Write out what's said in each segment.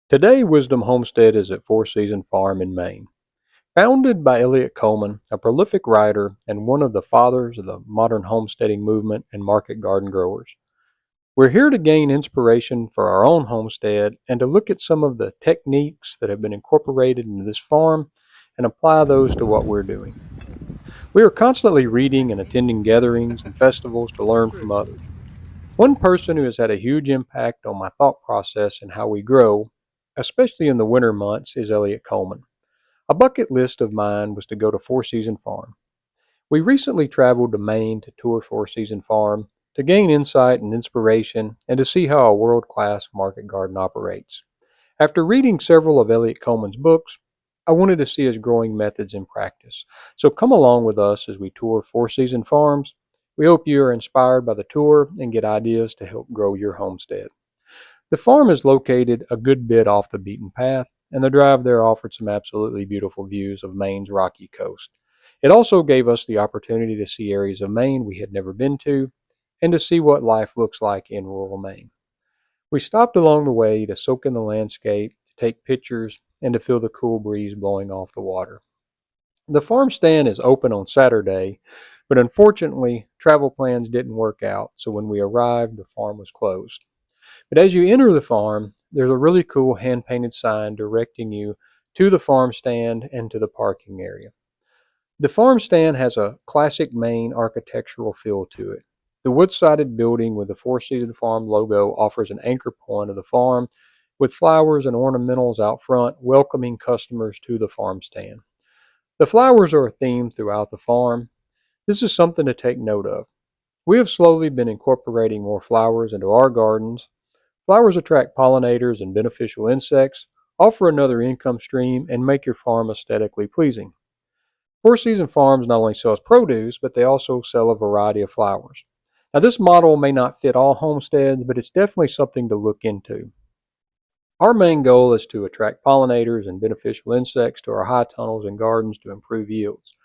Today, Wisdom Homestead is at Four Season Farm in Maine. Founded by Elliot Coleman, a prolific writer and one of the fathers of the modern homesteading movement and market garden growers. We're here to gain inspiration for our own homestead and to look at some of the techniques that have been incorporated into this farm and apply those to what we're doing. We are constantly reading and attending gatherings and festivals to learn from others. One person who has had a huge impact on my thought process and how we grow, especially in the winter months, is Elliot Coleman. A bucket list of mine was to go to Four Season Farm. We recently traveled to Maine to tour Four Season Farm to gain insight and inspiration and to see how a world class market garden operates. After reading several of Elliot Coleman's books, I wanted to see his growing methods in practice. So come along with us as we tour Four Season Farms. We hope you are inspired by the tour and get ideas to help grow your homestead. The farm is located a good bit off the beaten path, and the drive there offered some absolutely beautiful views of Maine's rocky coast. It also gave us the opportunity to see areas of Maine we had never been to and to see what life looks like in rural Maine. We stopped along the way to soak in the landscape, to take pictures, and to feel the cool breeze blowing off the water. The farm stand is open on Saturday, but unfortunately, travel plans didn't work out, so when we arrived, the farm was closed. But as you enter the farm, there's a really cool hand painted sign directing you to the farm stand and to the parking area. The farm stand has a classic Maine architectural feel to it. The wood sided building with the Four Season Farm logo offers an anchor point of the farm with flowers and ornamentals out front welcoming customers to the farm stand. The flowers are a theme throughout the farm. This is something to take note of. We have slowly been incorporating more flowers into our gardens. Flowers attract pollinators and beneficial insects, offer another income stream, and make your farm aesthetically pleasing. Four Season Farms not only sells produce, but they also sell a variety of flowers. Now, this model may not fit all homesteads, but it's definitely something to look into. Our main goal is to attract pollinators and beneficial insects to our high tunnels and gardens to improve yields.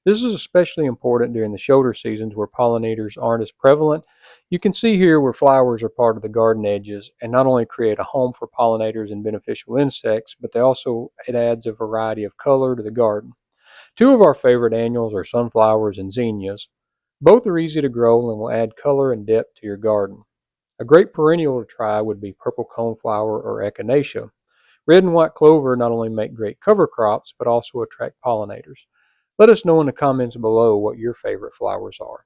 This is especially important during the shoulder seasons where pollinators aren't as prevalent. You can see here where flowers are part of the garden edges and not only create a home for pollinators and beneficial insects, but it adds a variety of color to the garden. Two of our favorite annuals are sunflowers and zinnias. Both are easy to grow and will add color and depth to your garden. A great perennial to try would be purple coneflower or echinacea. Red and white clover not only make great cover crops, but also attract pollinators. Let us know in the comments below what your favorite flowers are.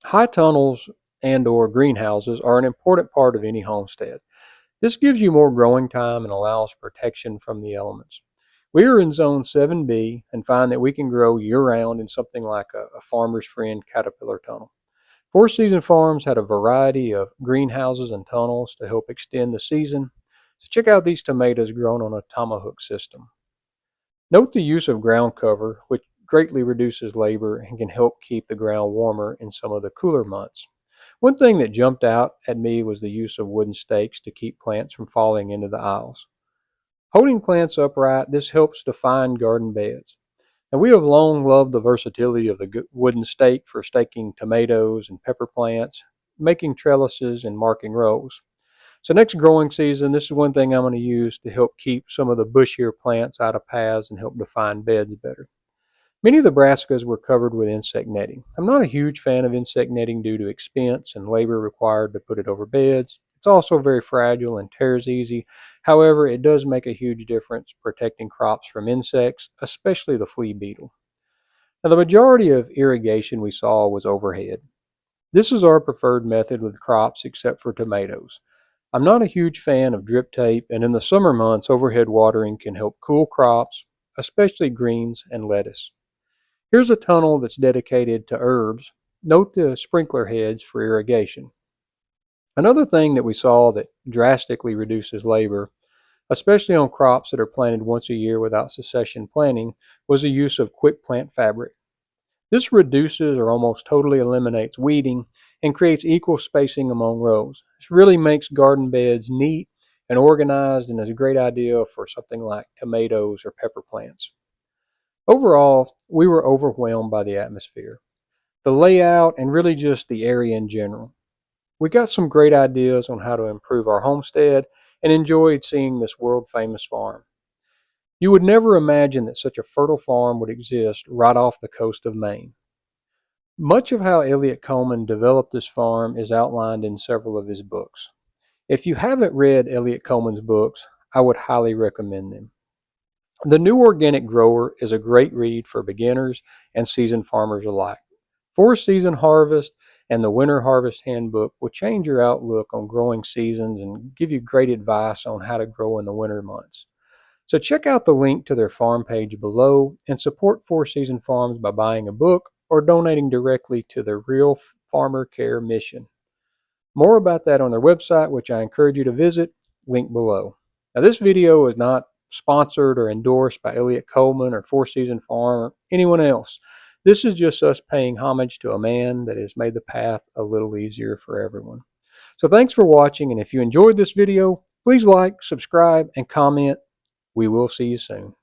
High tunnels and/or greenhouses are an important part of any homestead. This gives you more growing time and allows protection from the elements. We are in Zone 7B and find that we can grow year-round in something like a farmer's friend caterpillar tunnel. Four Season Farms had a variety of greenhouses and tunnels to help extend the season. So check out these tomatoes grown on a tomahawk system. Note the use of ground cover, which greatly reduces labor and can help keep the ground warmer in some of the cooler months. One thing that jumped out at me was the use of wooden stakes to keep plants from falling into the aisles. Holding plants upright, this helps define garden beds. And we have long loved the versatility of the wooden stake for staking tomatoes and pepper plants, making trellises and marking rows. So next growing season, this is one thing I'm going to use to help keep some of the bushier plants out of paths and help define beds better. Many of the brassicas were covered with insect netting. I'm not a huge fan of insect netting due to expense and labor required to put it over beds. It's also very fragile and tears easy. However, it does make a huge difference protecting crops from insects, especially the flea beetle. Now, the majority of irrigation we saw was overhead. This is our preferred method with crops except for tomatoes. I'm not a huge fan of drip tape, and in the summer months, overhead watering can help cool crops, especially greens and lettuce. Here's a tunnel that's dedicated to herbs. Note the sprinkler heads for irrigation. Another thing that we saw that drastically reduces labor, especially on crops that are planted once a year without succession planting, was the use of quick plant fabric. This reduces or almost totally eliminates weeding and creates equal spacing among rows. This really makes garden beds neat and organized and is a great idea for something like tomatoes or pepper plants. Overall, we were overwhelmed by the atmosphere, the layout, and really just the area in general. We got some great ideas on how to improve our homestead, and enjoyed seeing this world-famous farm. You would never imagine that such a fertile farm would exist right off the coast of Maine. Much of how Elliot Coleman developed this farm is outlined in several of his books. If you haven't read Elliot Coleman's books, I would highly recommend them. The New Organic Grower is a great read for beginners and seasoned farmers alike. Four Season Harvest and the Winter Harvest Handbook will change your outlook on growing seasons and give you great advice on how to grow in the winter months. So check out the link to their farm page below and support Four Season Farms by buying a book or donating directly to their Real Farmer Care mission. More about that on their website, which I encourage you to visit, link below. Now, this video is not sponsored or endorsed by Elliot Coleman or Four Season Farm or anyone else. This is just us paying homage to a man that has made the path a little easier for everyone. So thanks for watching, and if you enjoyed this video, please like, subscribe, and comment. We will see you soon.